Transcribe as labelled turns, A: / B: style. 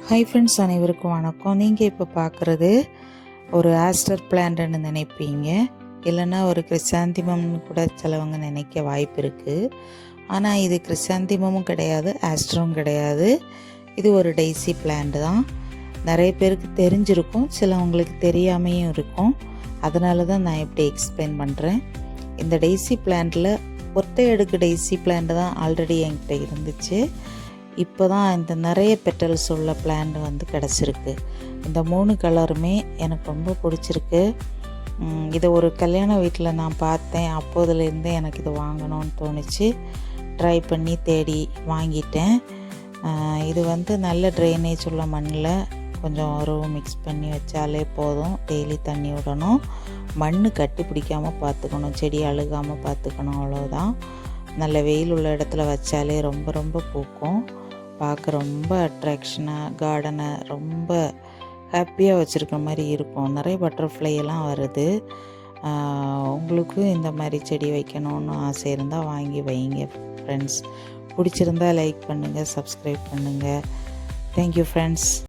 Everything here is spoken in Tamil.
A: ஹாய் ஃப்ரெண்ட்ஸ், அனைவருக்கும் வணக்கம். நீங்கள் இப்போ பார்க்குறது ஒரு ஆஸ்டர் பிளான்ட்னு நினைப்பீங்க, இல்லைன்னா ஒரு கிறிசாந்திமம்னு கூட சிலவங்க நினைக்க வாய்ப்பு இருக்குது. ஆனால் இது கிறிசாந்திமமும் கிடையாது, ஆஸ்டரும் கிடையாது. இது ஒரு டெய்சி பிளான்ட் தான். நிறைய பேருக்கு தெரிஞ்சிருக்கும், சிலவங்களுக்கு தெரியாமையும் இருக்கும். அதனால தான் நான் இப்படி எக்ஸ்பிளைன் பண்ணுறேன். இந்த டெய்சி பிளான்ட்டில் ஒற்றை அடுக்கு டெய்சி பிளான்ட் தான் ஆல்ரெடி என்கிட்ட இருந்துச்சு. இப்போ தான் இந்த நிறைய பெட்டல்ஸ் உள்ள பிளான்ட் வந்து கிடச்சிருக்கு. இந்த 3 கலருமே எனக்கு ரொம்ப பிடிச்சிருக்கு. இதை ஒரு கல்யாண வீட்டில் நான் பார்த்தேன். அப்போதுலேருந்து எனக்கு இது வாங்கணும்னு தோணுச்சு. ட்ரை பண்ணி தேடி வாங்கிட்டேன். இது வந்து நல்ல ட்ரைனேஜ் உள்ள மண்ணில் கொஞ்சம் உரவு மிக்ஸ் பண்ணி வச்சாலே போதும். டெய்லி தண்ணி விடணும், மண் கட்டி பிடிக்காமல் பார்த்துக்கணும், செடி அழுகாமல் பார்த்துக்கணும், அவ்வளோதான். நல்ல வெயில் உள்ள இடத்துல வச்சாலே ரொம்ப ரொம்ப பூக்கும். பார்க்க ரொம்ப அட்ராக்ஷனாக, கார்டனை ரொம்ப ஹாப்பியாக வச்சுருக்க மாதிரி இருக்கும். நிறைய பட்டர்ஃப்ளை எல்லாம் வருது. உங்களுக்கு இந்த மாதிரி செடி வைக்கணுன்னு ஆசை இருந்தால் வாங்கி வைங்க ஃப்ரெண்ட்ஸ். பிடிச்சிருந்தா லைக் பண்ணுங்கள், சப்ஸ்கிரைப் பண்ணுங்கள். Thank you friends.